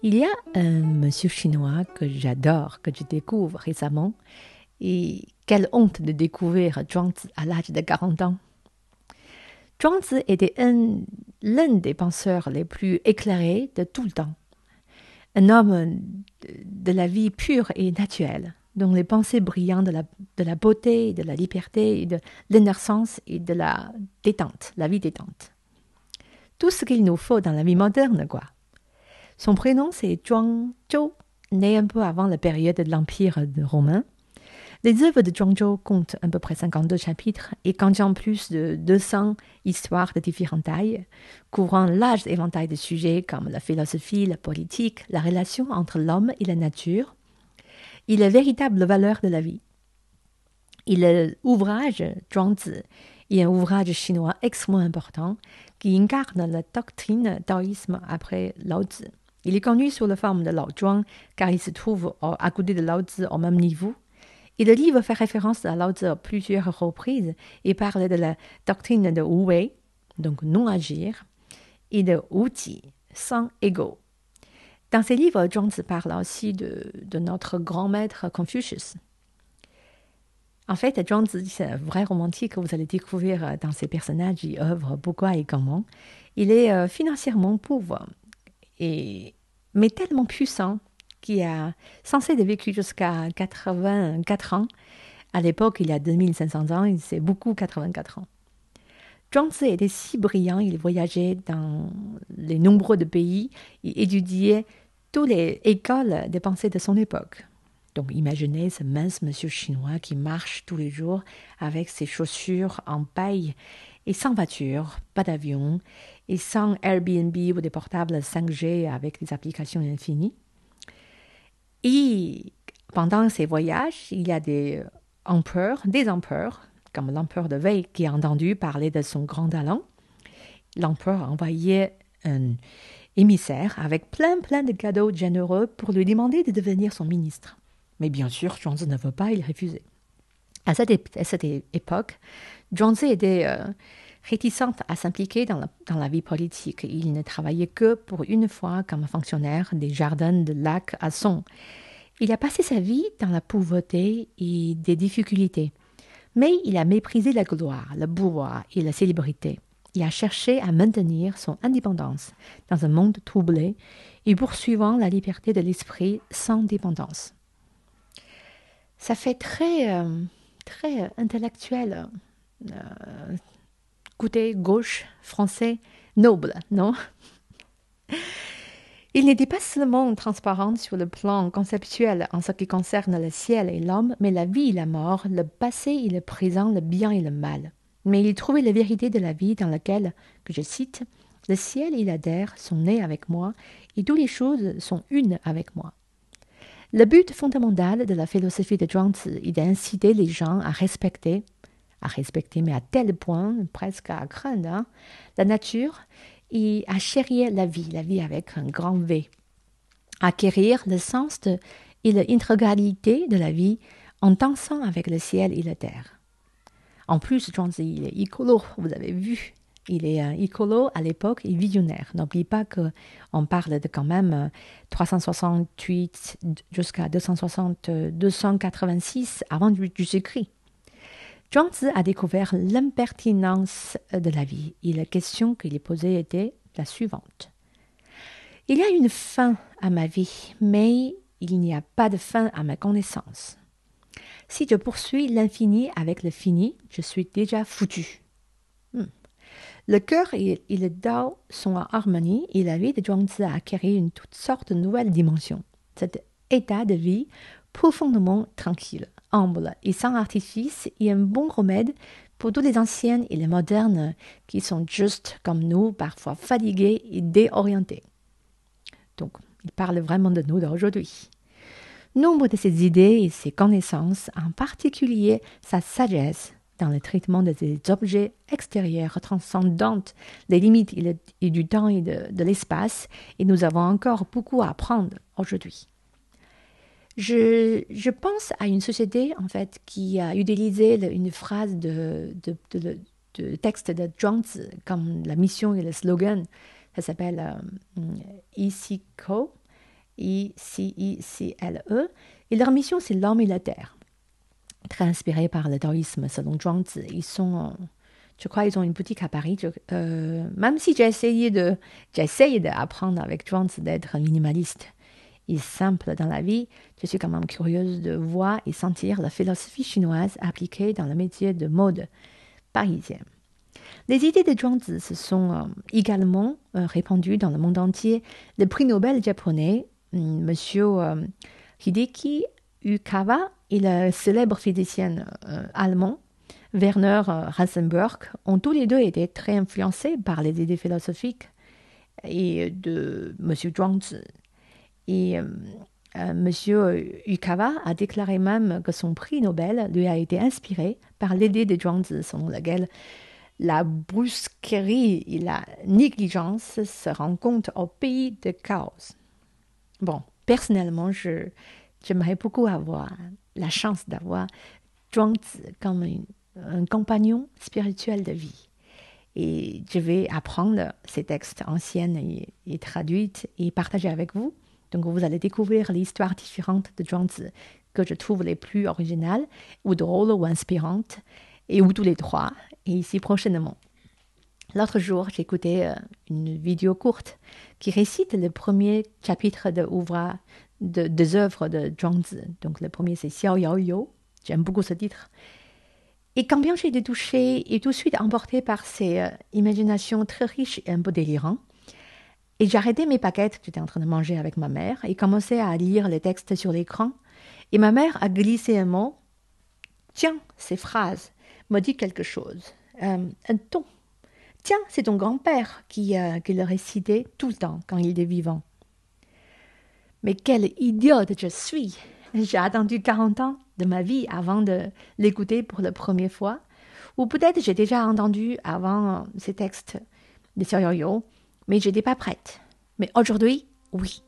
Il y a un monsieur chinois que j'adore, que je découvre récemment, et quelle honte de découvrir Zhuangzi à l'âge de 40 ans. Zhuangzi était l'un des penseurs les plus éclairés de tout le temps. Un homme de la vie pure et naturelle, dont les pensées brillantes de la beauté, de la liberté, de l'innocence et de la détente, la vie détente. Tout ce qu'il nous faut dans la vie moderne, quoi. Son prénom, c'est Zhuangzhou, né un peu avant la période de l'Empire romain. Les œuvres de Zhuangzhou comptent à peu près 52 chapitres et contiennent plus de 200 histoires de différentes tailles, couvrant un large éventail de sujets comme la philosophie, la politique, la relation entre l'homme et la nature et les véritables valeurs de la vie. Et l'ouvrage Zhuangzi est un ouvrage chinois extrêmement important qui incarne la doctrine taoïsme après Lao Tzu. Il est connu sous la forme de Lao Zhuang car il se trouve à côté de Lao Tzu au même niveau. Et le livre fait référence à Lao Tzu à plusieurs reprises et parle de la doctrine de Wu Wei, donc non agir, et de Wu Ji, sans ego. Dans ces livres, Zhuangzi parle aussi de notre grand maître Confucius. En fait, Zhuangzi, c'est un vrai romantique que vous allez découvrir dans ses personnages et œuvres, pourquoi et comment. Il est financièrement pauvre, mais tellement puissant qu'il a censé de vécu jusqu'à 84 ans. À l'époque, il a 2500 ans, c'est beaucoup 84 ans. Zhuangzi était si brillant, il voyageait dans les nombreux pays et étudiait toutes les écoles de pensée de son époque. Donc imaginez ce mince monsieur chinois qui marche tous les jours avec ses chaussures en paille et sans voiture, pas d'avion, et sans Airbnb ou des portables 5G avec des applications infinies. Et pendant ces voyages, il y a des empereurs, comme l'empereur de Wei qui a entendu parler de son grand talent. L'empereur a envoyé un émissaire avec plein de cadeaux généreux pour lui demander de devenir son ministre. Mais bien sûr, Zhuangzi ne veut pas, il refusait. À cette époque, Zhuangzi était réticente à s'impliquer dans la vie politique. Il ne travaillait que pour une fois comme fonctionnaire des jardins de lac à Song. Il a passé sa vie dans la pauvreté et des difficultés. Mais il a méprisé la gloire, le pouvoir et la célébrité. Il a cherché à maintenir son indépendance dans un monde troublé et poursuivant la liberté de l'esprit sans dépendance. Ça fait très intellectuel, côté gauche, français, noble, non? Il n'était pas seulement transparent sur le plan conceptuel en ce qui concerne le ciel et l'homme, mais la vie et la mort, le passé et le présent, le bien et le mal. Mais il trouvait la vérité de la vie dans laquelle, que je cite, « Le ciel et la terre sont nés avec moi et toutes les choses sont une avec moi ». Le but fondamental de la philosophie de Zhuangzi est d'inciter les gens à respecter, mais à tel point, presque à craindre, la nature et à chérir la vie avec un grand V. Acquérir le sens et l'intégralité de la vie en dansant avec le ciel et la terre. En plus, Zhuangzi il est écolo, vous avez vu. Il est écolo à l'époque et visionnaire. N'oublie pas qu'on parle de quand même 368 jusqu'à 286 avant du Jésus-Christ. Zhuangzi a découvert l'impertinence de la vie et la question qu'il est posée était la suivante. Il y a une fin à ma vie, mais il n'y a pas de fin à ma connaissance. Si je poursuis l'infini avec le fini, je suis déjà foutu. Le cœur et le Dao sont en harmonie et la vie de Zhuangzi a acquis une toute sorte de nouvelle dimension. Cet état de vie profondément tranquille, humble et sans artifice est un bon remède pour tous les anciens et les modernes qui sont juste comme nous, parfois fatigués et déorientés. Donc, il parle vraiment de nous d'aujourd'hui. Nombre de ses idées et ses connaissances, en particulier sa sagesse, dans le traitement de des objets extérieurs transcendant les limites et du temps et de l'espace, et nous avons encore beaucoup à apprendre aujourd'hui. Je pense à une société, en fait, qui a utilisé une phrase de texte de Zhuangzi comme la mission et le slogan. Ça s'appelle Icicle, I-C-I-C-L-E. Et leur mission, c'est l'homme et la terre. Très inspiré par le taoïsme, selon Zhuangzi. Je crois qu'ils ont une boutique à Paris. Même si j'essaye d'apprendre avec Zhuangzi d'être minimaliste et simple dans la vie, je suis quand même curieuse de voir et sentir la philosophie chinoise appliquée dans le métier de mode parisien. Les idées de Zhuangzi se sont également répandues dans le monde entier. Le prix Nobel japonais, Monsieur Hideki Yukawa, et le célèbre physicien allemand Werner Heisenberg ont tous les deux été très influencés par les idées philosophiques et de Monsieur Zhuangzi. Et Monsieur Yukawa a déclaré même que son prix Nobel lui a été inspiré par l'idée de Zhuangzi, selon laquelle la brusquerie et la négligence se rencontrent au pays de chaos. Bon, personnellement, j'aimerais beaucoup avoir la chance d'avoir Zhuangzi comme un compagnon spirituel de vie. Et je vais apprendre ces textes anciens et traduits et partager avec vous. Donc, vous allez découvrir l'histoire différente de Zhuangzi que je trouve les plus originales ou drôles ou inspirantes, ou tous les trois, et ici prochainement. L'autre jour, j'ai écouté une vidéo courte qui récite le premier chapitre des œuvres de Zhuangzi. Donc, le premier, c'est Xiao Yao You. J'aime beaucoup ce titre. Et combien j'ai été touchée et tout de suite emportée par ces imaginations très riches et un peu délirantes. Et j'ai arrêté mes paquettes que j'étais en train de manger avec ma mère et commencé à lire les textes sur l'écran. Et ma mère a glissé un mot. Tiens, ces phrases me dit quelque chose. Un ton. Tiens, c'est ton grand-père qui le récitait tout le temps quand il était vivant. Mais quelle idiote je suis! J'ai attendu 40 ans de ma vie avant de l'écouter pour la première fois. Ou peut-être j'ai déjà entendu avant ces textes de Xiao Yao, mais je n'étais pas prête. Mais aujourd'hui, oui,